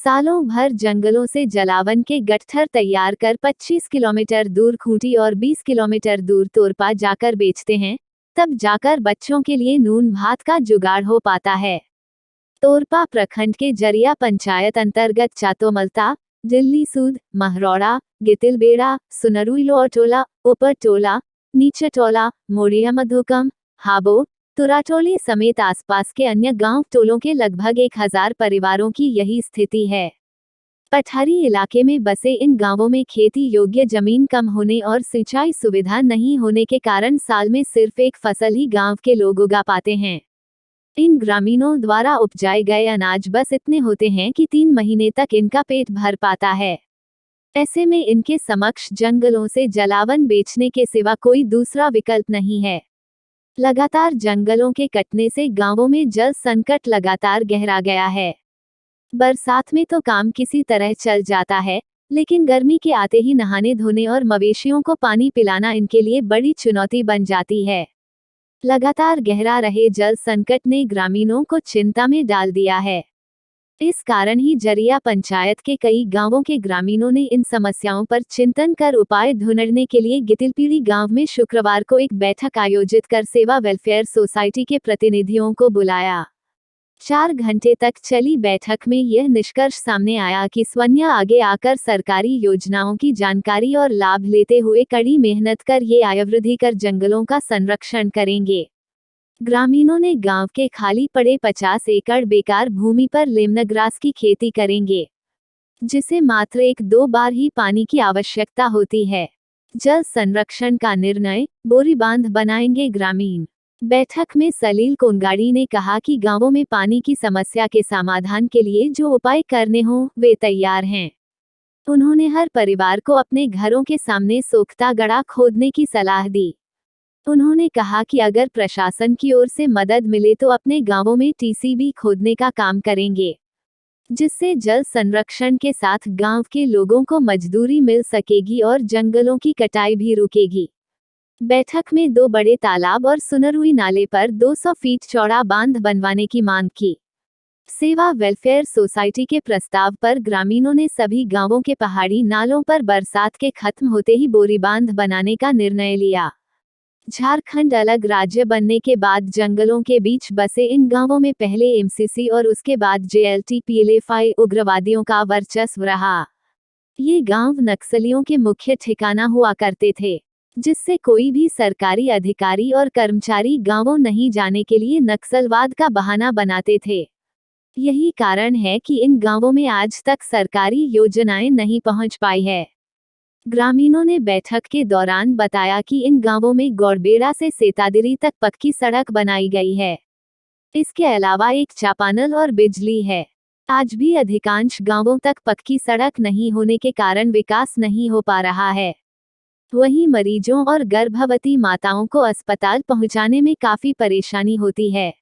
सालों भर जंगलों से जलावन के गट्ठर तैयार कर 25 किलोमीटर दूर खूंटी और 20 किलोमीटर दूर तोरपा जाकर बेचते हैं, तब जाकर बच्चों के लिए नून भात का जुगाड़ हो पाता है। तोरपा प्रखंड के जरिया पंचायत अंतर्गत चातोमलता, दिल्ली सूद, महरौड़ा, गितिलबेड़ा, सुनरुइलोटोला, ऊपरटोला, नीचटोला, मोड़िया मधुकम, हाबो, तुराटोली समेत आसपास के अन्य गांव टोलों के लगभग 1000 परिवारों की यही स्थिति है। पठारी इलाके में बसे इन गांवों में खेती योग्य जमीन कम होने और सिंचाई सुविधा नहीं होने के कारण साल में सिर्फ एक फसल ही गांव के लोग उगा पाते हैं। इन ग्रामीणों द्वारा उपजाए गए अनाज बस इतने होते हैं कि 3 महीने तक इनका पेट भर पाता है। ऐसे में इनके समक्ष जंगलों से जलावन बेचने के सिवा कोई दूसरा विकल्प नहीं है। लगातार जंगलों के कटने से गांवों में जल संकट लगातार गहरा गया है। बरसात में तो काम किसी तरह चल जाता है, लेकिन गर्मी के आते ही नहाने धोने और मवेशियों को पानी पिलाना इनके लिए बड़ी चुनौती बन जाती है। लगातार गहरा रहे जल संकट ने ग्रामीणों को चिंता में डाल दिया है। इस कारण ही जरिया पंचायत के कई गांवों के ग्रामीणों ने इन समस्याओं पर चिंतन कर उपाय ढूंढने के लिए गितिलपीड़ी गांव में शुक्रवार को एक बैठक आयोजित कर सेवा वेलफेयर सोसाइटी के प्रतिनिधियों को बुलाया। 4 घंटे तक चली बैठक में यह निष्कर्ष सामने आया कि स्वयं आगे आकर सरकारी योजनाओं की जानकारी और लाभ लेते हुए कड़ी मेहनत कर ये आयवृद्धि कर जंगलों का संरक्षण करेंगे। ग्रामीणों ने गांव के खाली पड़े 50 एकड़ बेकार भूमि पर लेमनग्रास की खेती करेंगे, जिसे मात्र 1-2 बार ही पानी की आवश्यकता होती है। जल संरक्षण का निर्णय, बोरी बांध बनाएंगे ग्रामीण। बैठक में सलील कोनगाड़ी ने कहा कि गांवों में पानी की समस्या के समाधान के लिए जो उपाय करने हों वे तैयार हैं। उन्होंने हर परिवार को अपने घरों के सामने सोख्ता गड्ढा खोदने की सलाह दी। उन्होंने कहा कि अगर प्रशासन की ओर से मदद मिले तो अपने गांवों में टीसीबी खोदने का काम करेंगे, जिससे जल संरक्षण के साथ गांव के लोगों को मजदूरी मिल सकेगी और जंगलों की कटाई भी रुकेगी। बैठक में 2 बड़े तालाब और सुनरुई नाले पर 200 फीट चौड़ा बांध बनवाने की मांग की। सेवा वेलफेयर सोसाइटी के प्रस्ताव पर ग्रामीणों ने सभी गांवों के पहाड़ी नालों पर बरसात के खत्म होते ही बोरी बांध बनाने का निर्णय लिया। झारखंड अलग राज्य बनने के बाद जंगलों के बीच बसे इन गांवों में पहले एमसीसी और उसके बाद JLT-PLFI उग्रवादियों का वर्चस्व रहा। ये गांव नक्सलियों के मुख्य ठिकाना हुआ करते थे, जिससे कोई भी सरकारी अधिकारी और कर्मचारी गांवों नहीं जाने के लिए नक्सलवाद का बहाना बनाते थे। यही कारण है कि इन गांवों में आज तक सरकारी योजनाएं नहीं पहुंच पाई है। ग्रामीणों ने बैठक के दौरान बताया कि इन गांवों में गौरबेड़ा से सेतादिरी तक पक्की सड़क बनाई गई है। इसके अलावा एक चापानल और बिजली है। आज भी अधिकांश गांवों तक पक्की सड़क नहीं होने के कारण विकास नहीं हो पा रहा है। वहीं मरीजों और गर्भवती माताओं को अस्पताल पहुंचाने में काफी परेशानी होती है।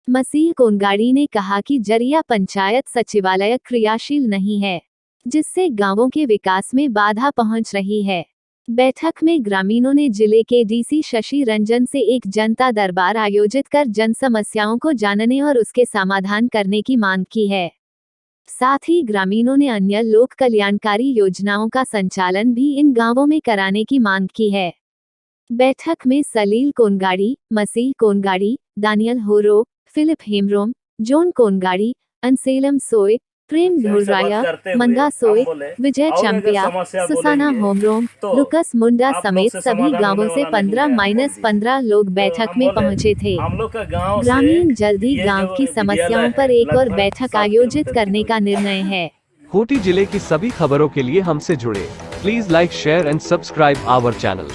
मसीह कोनगाड़ी ने कहा कि जरिया पंचायत सचिवालय क्रियाशील नहीं है, जिससे गांवों के विकास में बाधा पहुंच रही है। बैठक में ग्रामीणों ने जिले के डीसी शशि रंजन से एक जनता दरबार आयोजित कर जन समस्याओं को जानने और उसके समाधान करने की मांग की है। साथ ही ग्रामीणों ने अन्य लोक कल्याणकारी योजनाओं का संचालन भी इन गांवों में कराने की मांग की है। बैठक में सलील कोनगाड़ी, मसीह कोनगाड़ी, दानियल होरो, फिलिप हेमरोम, जोन कोनगाड़ी, अनसेलम सोय, प्रेम ढोलराया, मंगा सोय, विजय चंपिया, सुसाना होमरोम, लुकस मुंडा समेत सभी गांवों से 15-15 लोग बैठक में पहुंचे थे। ग्रामीण जल्द ही गांव की समस्याओं पर एक और बैठक आयोजित करने का निर्णय है। खूंटी जिले की सभी खबरों के लिए हमसे जुड़े। Please like, share and subscribe our channel.